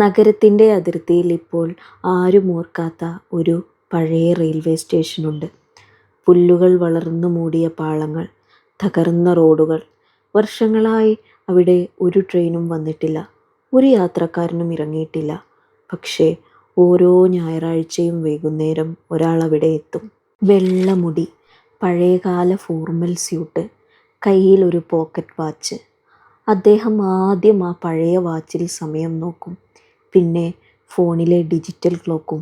നഗരത്തിൻ്റെ അതിർത്തിയിൽ ഇപ്പോൾ ആരും ഓർക്കാത്ത ഒരു പഴയ റെയിൽവേ സ്റ്റേഷനുണ്ട്. പുല്ലുകൾ വളർന്നു മൂടിയ പാളങ്ങൾ, തകർന്ന റോഡുകൾ. വർഷങ്ങളായി അവിടെ ഒരു ട്രെയിനും വന്നിട്ടില്ല, ഒരു യാത്രക്കാരനും ഇറങ്ങിയിട്ടില്ല. പക്ഷേ ഓരോ ഞായറാഴ്ചയും വൈകുന്നേരം ഒരാൾ അവിടെ എത്തും. വെള്ള മുടി, പഴയകാല ഫോർമൽ സ്യൂട്ട്, കയ്യിൽ ഒരു പോക്കറ്റ് വാച്ച്. അദ്ദേഹം ആദ്യം ആ പഴയ വാച്ചിൽ സമയം നോക്കും, പിന്നെ ഫോണിലെ ഡിജിറ്റൽ ക്ലോക്കും.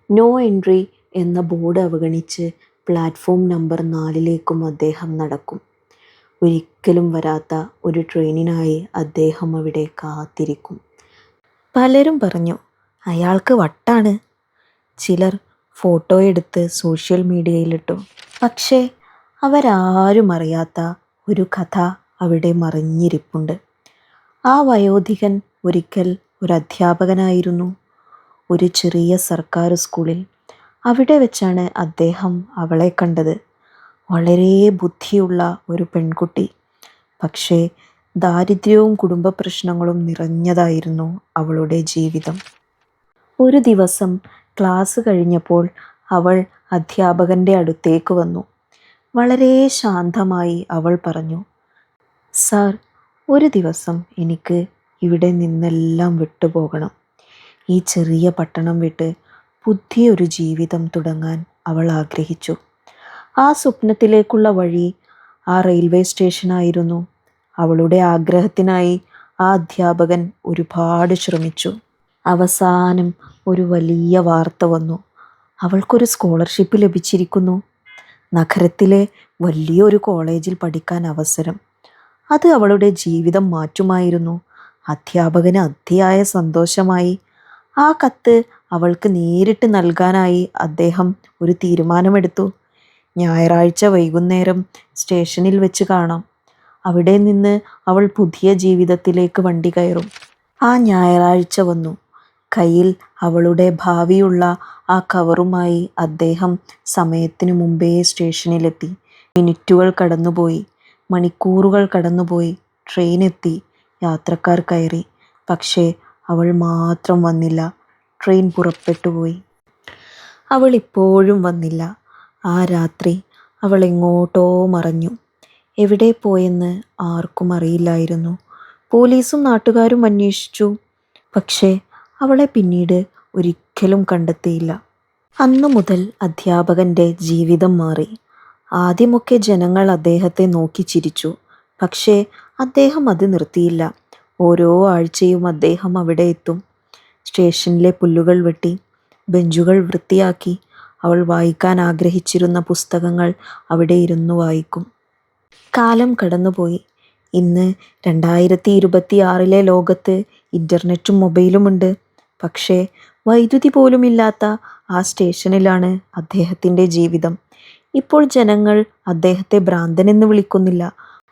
നോ എൻട്രി എന്ന ബോർഡ് അവഗണിച്ച് പ്ലാറ്റ്ഫോം നമ്പർ 4ലേക്കും അദ്ദേഹം നടക്കും. ഒരിക്കലും വരാത്ത ഒരു ട്രെയിനിനായി അദ്ദേഹം അവിടെ കാത്തിരിക്കും. പലരും പറഞ്ഞു, അയാൾക്ക് വട്ടാണ്. ചിലർ ഫോട്ടോ എടുത്ത് സോഷ്യൽ മീഡിയയിലിട്ടു. പക്ഷേ അവരാരും അറിയാത്ത ഒരു കഥ അവിടെ മറിഞ്ഞിരിപ്പുണ്ട്. ആ വയോധികൻ ഒരിക്കൽ ഒരു അധ്യാപകനായിരുന്നു, ഒരു ചെറിയ സർക്കാർ സ്കൂളിൽ. അവിടെ വെച്ചാണ് അദ്ദേഹം അവളെ കണ്ടത്. വളരെ ബുദ്ധിയുള്ള ഒരു പെൺകുട്ടി. പക്ഷേ ദാരിദ്ര്യവും കുടുംബ പ്രശ്നങ്ങളും നിറഞ്ഞതായിരുന്നു അവളുടെ ജീവിതം. ഒരു ദിവസം ക്ലാസ് കഴിഞ്ഞപ്പോൾ അവൾ അധ്യാപകൻ്റെ അടുത്തേക്ക് വന്നു. വളരെ ശാന്തമായി അവൾ പറഞ്ഞു, "സാർ, ഒരു ദിവസം എനിക്ക് ഇവിടെ നിന്നെല്ലാം വിട്ടുപോകണം." ഈ ചെറിയ പട്ടണം വിട്ട് പുതിയൊരു ജീവിതം തുടങ്ങാൻ അവൾ ആഗ്രഹിച്ചു. ആ സ്വപ്നത്തിലേക്കുള്ള വഴി ആ റെയിൽവേ സ്റ്റേഷനായിരുന്നു. അവളുടെ ആഗ്രഹത്തിനായി ആ അധ്യാപകൻ ഒരുപാട് ശ്രമിച്ചു. അവസാനം ഒരു വലിയ വാർത്ത വന്നു. അവൾക്കൊരു സ്കോളർഷിപ്പ് ലഭിച്ചിരിക്കുന്നു. നഗരത്തിലെ വലിയൊരു കോളേജിൽ പഠിക്കാൻ അവസരം. അത് അവളുടെ ജീവിതം മാറ്റുമായിരുന്നു. അധ്യാപകന് അതിയായ സന്തോഷമായി. ആ കത്ത് അവൾക്ക് നേരിട്ട് നൽകാനായി അദ്ദേഹം ഒരു തീരുമാനമെടുത്തു. ഞായറാഴ്ച വൈകുന്നേരം സ്റ്റേഷനിൽ വെച്ച് കാണാം. അവിടെ നിന്ന് അവൾ പുതിയ ജീവിതത്തിലേക്ക് വണ്ടി കയറും. ആ ഞായറാഴ്ച വന്നു. കയ്യിൽ അവളുടെ ഭാവിയുള്ള ആ കവറുമായി അദ്ദേഹം സമയത്തിനു മുമ്പേ സ്റ്റേഷനിലെത്തി. മിനിറ്റുകൾ കടന്നുപോയി, മണിക്കൂറുകൾ കടന്നുപോയി. ട്രെയിൻ എത്തി, യാത്രക്കാർ കയറി. പക്ഷേ അവൾ മാത്രം വന്നില്ല. ട്രെയിൻ പുറപ്പെട്ടുപോയി. അവൾ ഇപ്പോഴും വന്നില്ല. ആ രാത്രി അവൾ എങ്ങോട്ടോ മറഞ്ഞു. എവിടെ പോയെന്ന് ആർക്കും അറിയില്ലായിരുന്നു. പോലീസും നാട്ടുകാരും അന്വേഷിച്ചു. പക്ഷേ അവളെ പിന്നീട് ഒരിക്കലും കണ്ടെത്തിയില്ല. അന്നു മുതൽ അധ്യാപകൻ്റെ ജീവിതം മാറി. ആദ്യമൊക്കെ ജനങ്ങൾ അദ്ദേഹത്തെ നോക്കി ചിരിച്ചു. പക്ഷേ അദ്ദേഹം അത് നിർത്തിയില്ല. ഓരോ ആഴ്ചയും അദ്ദേഹം അവിടെ എത്തും. സ്റ്റേഷനിലെ പുല്ലുകൾ വെട്ടി, ബെഞ്ചുകൾ വൃത്തിയാക്കി. അവൾ വായിക്കാൻ ആഗ്രഹിച്ചിരുന്ന പുസ്തകങ്ങൾ അവിടെ ഇരുന്നു വായിക്കും. കാലം കടന്നുപോയി. ഇന്ന് 2026 ലോകത്ത് ഇൻ്റർനെറ്റും മൊബൈലുമുണ്ട്. പക്ഷേ വൈദ്യുതി പോലുമില്ലാത്ത ആ സ്റ്റേഷനിലാണ് അദ്ദേഹത്തിൻ്റെ ജീവിതം. ഇപ്പോൾ ജനങ്ങൾ അദ്ദേഹത്തെ ഭ്രാന്തനെന്ന് വിളിക്കുന്നില്ല.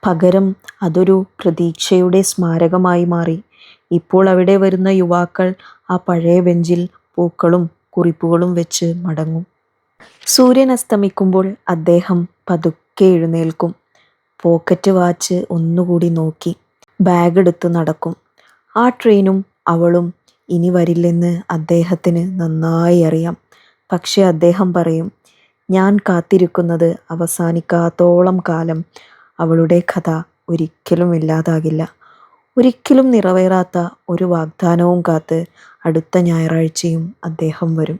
പകരം അതൊരു പ്രതീക്ഷയുടെ സ്മാരകമായി മാറി. ഇപ്പോൾ അവിടെ വരുന്ന യുവാക്കൾ ആ പഴയ ബെഞ്ചിൽ പൂക്കളും കുറിപ്പുകളും വെച്ച് മടങ്ങും. സൂര്യൻ അസ്തമിക്കുമ്പോൾ അദ്ദേഹം പതുക്കെ എഴുന്നേൽക്കും. പോക്കറ്റ് വാച്ച് ഒന്നുകൂടി നോക്കി ബാഗ് എടുത്ത് നടക്കും. ആ ട്രെയിനും അവളും ഇനി വരില്ലെന്ന് അദ്ദേഹത്തിന് നന്നായി അറിയാം. പക്ഷെ അദ്ദേഹം പറയും, "ഞാൻ കാത്തിരിക്കുന്നത് അവസാനിക്കാത്തോളം കാലം അവളുടെ കഥ ഒരിക്കലും ഇല്ലാതാകില്ല." ഒരിക്കലും നിറവേറാത്ത ഒരു വാഗ്ദാനവും കാത്ത് അടുത്ത ഞായറാഴ്ചയും അദ്ദേഹം വരും.